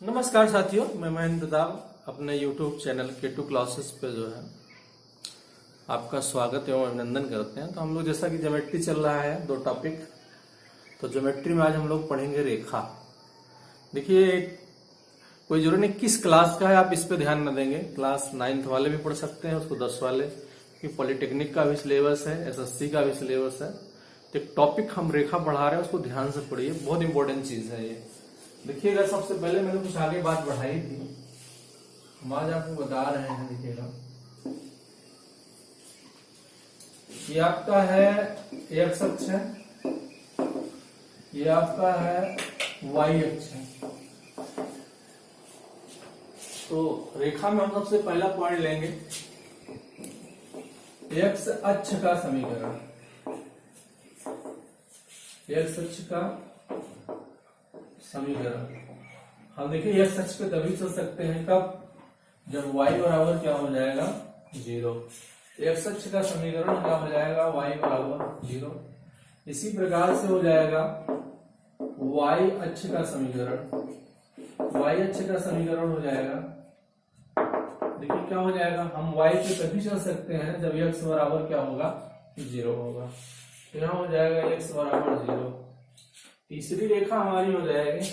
नमस्कार साथियों, मैं महेंद्र प्रताप अपने YouTube चैनल K2 क्लासेस पे जो है आपका स्वागत एवं अभिनंदन करते हैं। तो हम लोग जैसा कि ज्योमेट्री चल रहा है, दो टॉपिक। तो ज्योमेट्री में आज हम लोग पढ़ेंगे रेखा। देखिए, कोई जरूरी नहीं किस क्लास का है, आप इस पे ध्यान न देंगे। क्लास 9th वाले भी पढ़ सकते हैं उसको, 10 वाले, क्योंकि पॉलिटेक्निक का भी सिलेबस है, SSC का भी सिलेबस है। तो एक टॉपिक हम रेखा पढ़ा रहे हैं, उसको ध्यान से पढ़िए, बहुत इंपॉर्टेंट चीज है ये। देखिए, अगर सबसे पहले मैंने कुछ आगे बात बढ़ाई थी, हम आज आपको बता रहे हैं। देखिएगा, ये आपका है एक्स अक्ष है, ये आपका है वाई अक्ष है। तो रेखा में हम सबसे पहला पॉइंट लेंगे एक्स अक्ष का समीकरण। एक्स अक्ष का समीकरण हम देखिए एक्स अक्ष पे तभी चल सकते हैं कब, जब y बराबर क्या हो जाएगा, 0। एक्स अक्ष का समीकरण क्या हो जाएगा, y बराबर 0। इसी प्रकार से हो जाएगा y अक्ष का समीकरण। y अक्ष का समीकरण हो जाएगा, देखिए क्या हो जाएगा, हम y पे तभी चल सकते हैं जब x बराबर क्या होगा, 0 होगा। तो यहाँ हो जाएगा x बराबर 0। तीसरी रेखा हमारी हो जाएगी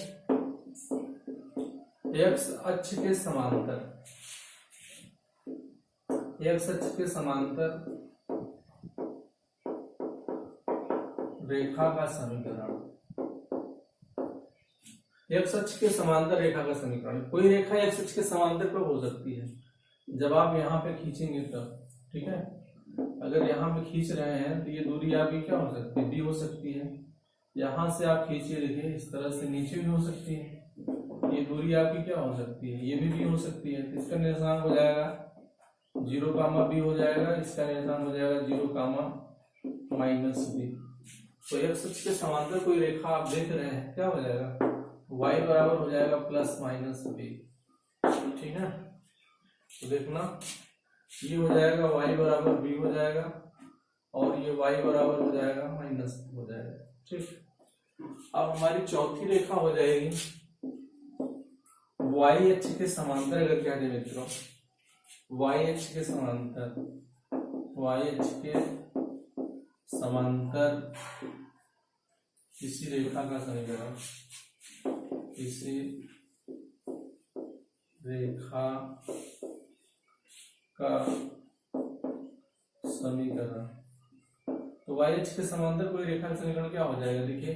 एक्स अक्ष के समांतर। एक्स अक्ष के समांतर रेखा का समीकरण। एक्स अक्ष के समांतर रेखा का समीकरण। कोई रेखा एक्स अक्ष के समांतर कब हो सकती है, जब आप यहाँ पे खींचेंगे तब। ठीक है, अगर यहाँ पे खींच रहे हैं तो ये दूरी आपकी क्या हो सकती है, डी हो सकती है। यहां से आप खींचिए, देखिए इस तरह से नीचे भी हो सकती है, ये दूरी आपकी क्या हो सकती है, ये भी हो सकती है। तो इसका निर्देशांक हो जाएगा 0, b हो जाएगा। इसका निर्देशांक हो जाएगा 0, -b। तो एक्स अक्ष के समांतर कोई रेखा आप देख रहे हैं, क्या हो जाएगा, y बराबर हो जाएगा +-b। ठीक है, तो देखना ये हो जाएगा y बराबर b हो जाएगा, और ये y बराबर हो जाएगा -b हो जाएगा। ठीक, अब हमारी चौथी रेखा हो जाएगी y अक्ष के समांतर। अगर क्या है मित्रों, y अक्ष के समांतर, y अक्ष के समांतर किसी रेखा का समीकरण, किसी रेखा का समीकरण। तो y अक्ष के समांतर कोई रेखा का समीकरण क्या हो जाएगा, देखिए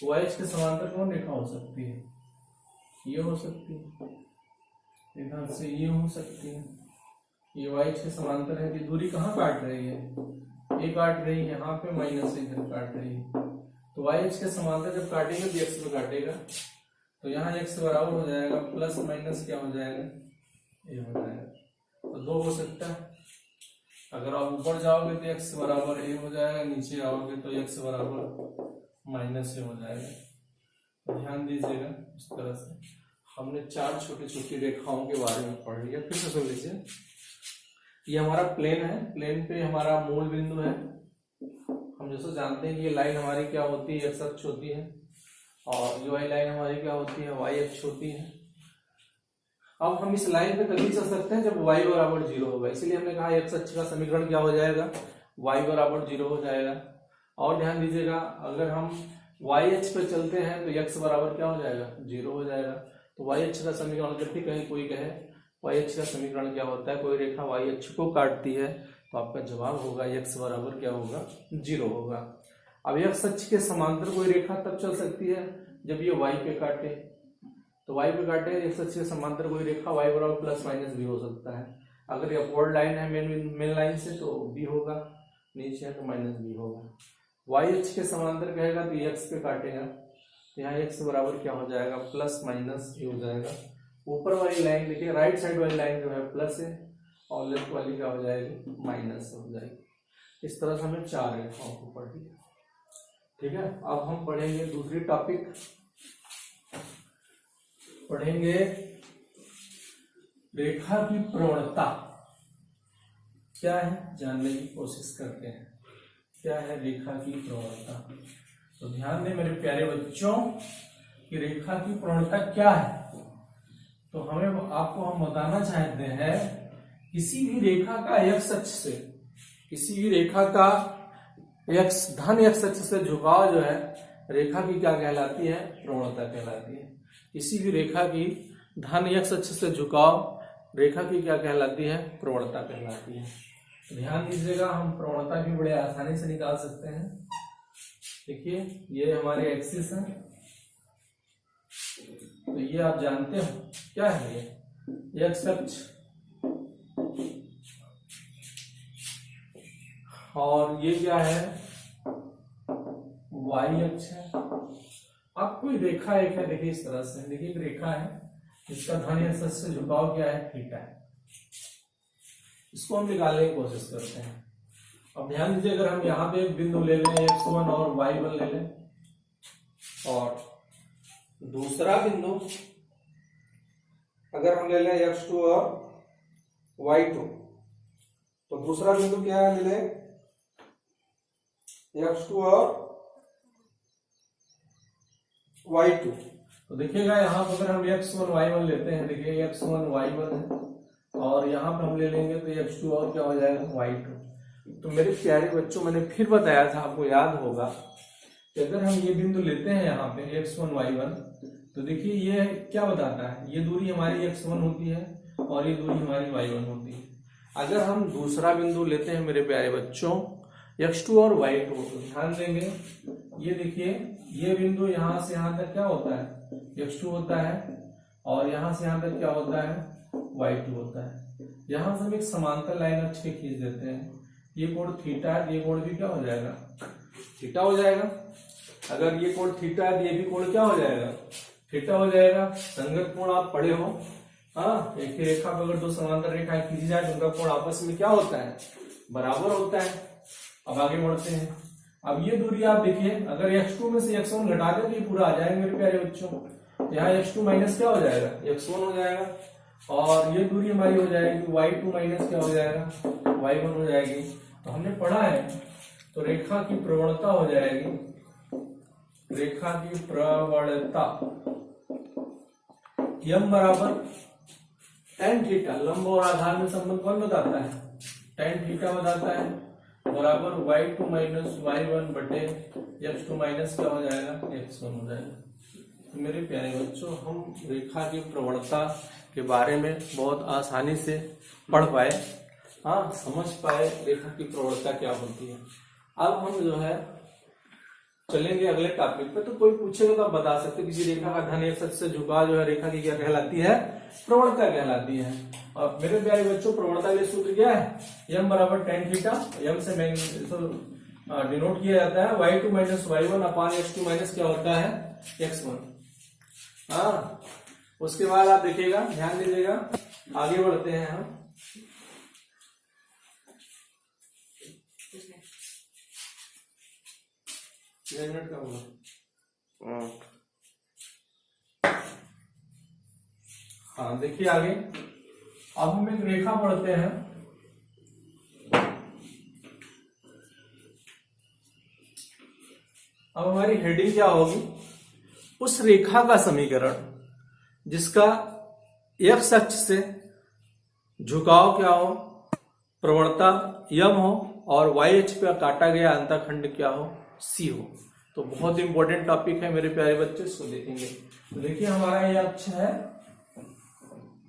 y अक्ष के समांतर कौन रेखा हो सकती है, ये हो सकती है, इधर से ये हो सकती है। ये y अक्ष के समांतर है कि दूरी कहाँ काट रही है, ये काट रही है यहाँ पे, माइनस से इधर काट रही है। तो y अक्ष के समांतर जब काटेंगे तो x पे काटेगा, तो यहाँ x बराबर हो जाएगा प्लस माइनस क्या हो जाएगा, ये हो जाएगा। तो 2 हो सकता है। अगर आप ऊपर जाओगे तो x बराबर a हो जाएगा, नीचे आओगे तो x बराबर -a हो जाएगा। ध्यान दीजिएगा, इस तरह से हमने 4 छोटी छोटी रेखाओं के बारे में पढ़ लिया। फिर से सुन लीजिए, ये हमारा प्लेन है, प्लेन पे हमारा मूल बिंदु है। हम जैसे जानते हैं कि ये लाइन हमारी क्या होती है, एक्स अक्ष होती है, और ये वाली लाइन हमारी क्या होती है, वाई अक्ष होती है। अब हम इस लाइन पे तभी चल सकते हैं जब y बराबर 0 होगा, इसीलिए हमने कहा एक्स अक्ष का समीकरण क्या हो जाएगा, y बराबर 0 हो जाएगा। और ध्यान दीजिएगा, अगर हम y अक्ष पे चलते हैं तो x बराबर क्या हो जाएगा, 0 हो जाएगा। तो y अक्ष का समीकरण, जब भी कहीं कोई कहे y अक्ष का समीकरण क्या होता है, कोई रेखा y अक्ष को काटती है, तो आपका जवाब होगा x बराबर क्या होगा, 0 होगा। अब x अक्ष के समांतर कोई रेखा तब चल सकती है जब ये y पे काटे, तो y पे काटे एक्स अक्ष के समांतर कोई रेखा y बराबर +- भी हो सकता है। अगर ये अपवर्ड लाइन है मेन लाइन से तो b होगा, नीचे है तो -b होगा। y अक्ष के समांतर कहेगा तो x पे काटेगा, तो यहाँ x बराबर क्या हो जाएगा, +- हो जाएगा। ऊपर वाली लाइन देखिए, राइट साइड वाली लाइन जो है प्लस है, और लेफ्ट वाली क्या हो जाएगी, माइनस हो जाएगी। इस तरह से हमने 4 रेखाओं को पढ़ लिया। ठीक है, अब हम पढ़ेंगे दूसरी टॉपिक, पढ़ेंगे रेखा की प्रवणता क्या है, जानने की कोशिश करते हैं। क्या है रेखा की प्रवणता, तो ध्यान दें मेरे प्यारे बच्चों कि रेखा की प्रवणता क्या है। तो हमें आपको हम बताना चाहते हैं किसी भी रेखा का एक्स अक्ष से, किसी भी रेखा का धन एक्स अक्ष से झुकाव जो है रेखा की क्या कहलाती है, प्रवणता कहलाती है। किसी भी रेखा की धन एक्स अक्ष से झुकाव रेखा की क्या कहलाती है, प्रवणता कहलाती है। तो ध्यान दीजिएगा, हम प्रवणता भी बड़े आसानी से निकाल सकते हैं। देखिए ये हमारे एक्सिस है, तो ये आप जानते हो क्या है, ये एक्स अक्ष और ये क्या है, वाई अक्ष है। अब कोई रेखा एक है, देखिए इस तरह से, देखिए एक रेखा है जिसका धन एक्स अक्ष से झुकाव क्या है, थीटा है। इसको हम निकालने की कोशिश करते हैं। अब ध्यान दीजिए, अगर हम यहाँ पे एक बिंदु ले लें x1 और y1 ले लें, और दूसरा बिंदु अगर हम ले लें x2 और y2, तो दूसरा बिंदु क्या है, मिले x2 और y2। तो देखिएगा यहाँ पर अगर हम x1 y1 लेते हैं, देखिए x1 y1 है, और यहाँ पे हम ले लेंगे तो x2 और क्या हो जाएगा, y2। तो मेरे प्यारे बच्चों, मैंने फिर बताया था, आपको याद होगा कि अगर हम ये बिंदु लेते हैं यहाँ पे x1 y1, तो देखिए ये क्या बताता है, ये दूरी हमारी x1 होती है और ये दूरी हमारी y1 होती है। अगर हम दूसरा बिंदु लेते हैं मेरे प्यारे बच्चों x2 और y2, तो ध्यान देंगे, ये देखिए ये बिंदु यहाँ से यहाँ तक क्या होता है, x2 होता है, और यहाँ से यहाँ तक क्या होता है, y2 होता है। यहाँ से हम एक समांतर लाइन अक्ष के खींच देते हैं, ये कोण थीटा है, ये कोण भी क्या हो जाएगा, थीटा हो जाएगा। अगर ये कोण थीटा है, ये भी कोण क्या हो जाएगा, थीटा हो जाएगा। संगत कोण आप पढ़े हो, हाँ, एक ही रेखा पर अगर दो समांतर रेखाएं खींची जाए तो उनका कोण आपस में क्या होता है, बराबर होता है। अब आगे बढ़ते हैं। अब ये दूरी आप देखिए, अगर x2 में से x1 घटा दे तो ये पूरा आ जाएगा मेरे प्यारे बच्चों। यहाँ x2 माइनस क्या हो जाएगा, x1 हो जाएगा, और ये दूरी हमारी हो जाएगी y2 माइनस क्या हो जाएगा, y1 हो जाएगी। तो हमने पढ़ा है, तो रेखा की प्रवणता हो जाएगी, रेखा की प्रवणता यम बराबर tan थीटा, लंब और आधार में संबंध कौन बताता है, tan थीटा बताता है, बराबर y2 माइनस y1 बटे x2 माइनस क्या हो जाएगा, x1 हो जाएगा। तो मेरे प्यारे बच्चों, हम रेखा की प्रवणता के बारे में बहुत आसानी से पढ़ पाए, हाँ, समझ पाए रेखा की प्रवणता क्या होती है। अब हम जो है चलेंगे अगले टॉपिक पे। तो कोई पूछेगा तो आप बता सकते किसी रेखा का धन एक्स अक्ष से झुकाव जो है रेखा की क्या कहलाती है, प्रवणता कहलाती है। और मेरे प्यारे बच्चों, प्रवणता के सूत्र क्या है, यम बराबर tan थीटा, यम से डिनोट किया जाता है y2 माइनस y1 अपान x2 माइनस क्या होता है, x1। हाँ, उसके बाद आप देखिएगा, ध्यान दीजिएगा, आगे बढ़ते हैं हम। मिनट का होगा, हाँ, देखिए आगे। अब हम एक रेखा पढ़ते हैं, अब हमारी हेडिंग क्या होगी, उस रेखा का समीकरण जिसका एक्स अक्ष से झुकाव क्या हो, प्रवणता यम हो, और वाई अक्ष पर काटा गया अंतःखंड क्या हो, सी हो। तो बहुत इंपॉर्टेंट टॉपिक है मेरे प्यारे बच्चे, इसको देखेंगे। तो देखिए हमारा ये अक्ष है,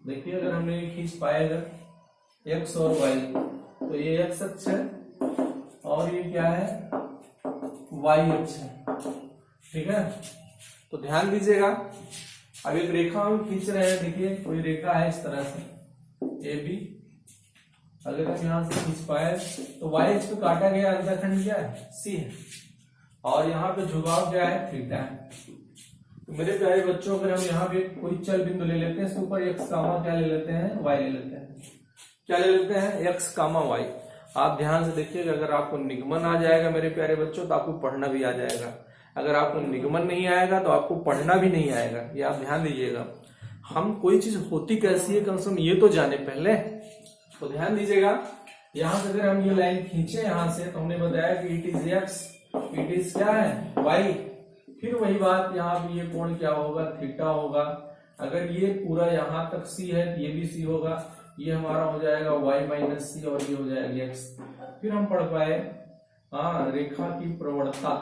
देखिए अगर हमने ये खींच पाए अगर एक्स और वाई, तो ये एक्स अक्ष है और ये क्या है, वाई अक्ष है, ठीक है। तो ध्यान दीजिएगा, अब एक रेखा हम खींच रहे हैं, देखिए कोई रेखा है इस तरह से ए बी, अगर हम यहां से खींच पाए तो वाई अक्ष पे काटा गया अंतःखंड क्या है, सी है, और यहाँ पे झुकाव क्या है, थीटा है। तो मेरे प्यारे बच्चों, अगर हम यहाँ पे कोई चल बिंदु ले लेते हैं, इसके ऊपर एक्स कामा क्या ले लेते हैं, वाई ले लेते हैं, क्या ले लेते हैं, एक्स कामा वाई। आप ध्यान से देखिएगा, अगर आपको निगमन आ जाएगा मेरे प्यारे बच्चों तो आपको पढ़ना भी आ जाएगा, अगर आपको निगमन नहीं आएगा तो आपको पढ़ना भी नहीं आएगा, ये आप ध्यान दीजिएगा। हम कोई चीज होती कैसी है कम से कम ये तो जाने पहले। तो ध्यान दीजिएगा, यहां से अगर हम ये लाइन खींचे यहां से, तो हमने बताया कि it is x, it is क्या है, वाई, फिर वही बात यहाँ पे ये कोण क्या होगा, थीटा होगा, अगर ये पूरा यहाँ तक c है तो ये भी c होगा, ये हमारा हो जाएगा y माइनस सी और ये हो जाएगा x। फिर हम पढ़ पाए रेखा की प्रवणता,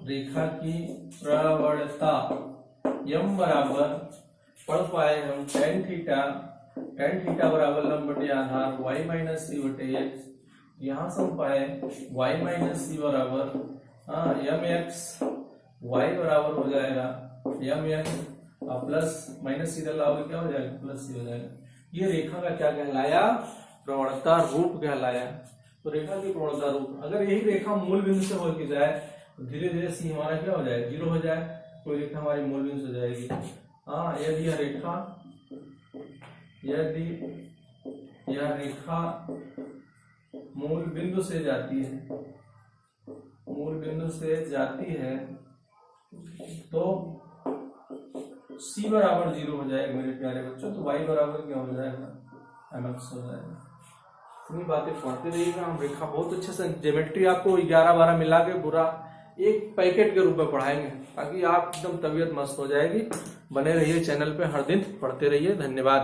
रेखा की प्रवणता m बराबर पढ़ पाए हम tan थीटा बराबर लंब बटे आधार y माइनस सी बटे x। यहाँ से हम पाए y माइनस सी बराबर एम एक्स, y बराबर हो जाएगा एम एक्स प्लस माइनस सी डाला क्या हो जाएगा प्लस सी हो जाएगा। ये रेखा का क्या कहलाया, प्रवणता रूप कहलाया। तो रेखा की प्रवणता रूप, अगर यही रेखा मूल बिंदु से होकर जाए तो धीरे धीरे सी हमारा क्या हो जाएगा, जीरो हो जाए, कोई रेखा हमारी मूल बिंदु से हो जाएगी। यदि यह रेखा मूल बिंदु से जाती है, मूल बिंदु से जाती है तो c बराबर 0 हो जाएगा मेरे प्यारे बच्चों। तो y बराबर क्या हो जाएगा, mx हो जाएगा। इतनी बातें पढ़ते रहिएगा। हम रेखा बहुत अच्छे से, ज्योमेट्री आपको 11-12 मिला के पूरा एक पैकेट के रूप में पढ़ाएंगे ताकि आप एकदम तबीयत मस्त हो जाएगी। बने रहिए चैनल पे, हर दिन पढ़ते रहिए। धन्यवाद।